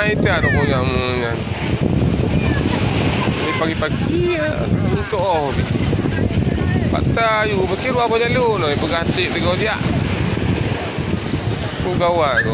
itu ada punya munyan. Ini pagi-pagi untuk ni. Patayu berkira apa jalur ni berganti pergi dia. Ku gawa tu.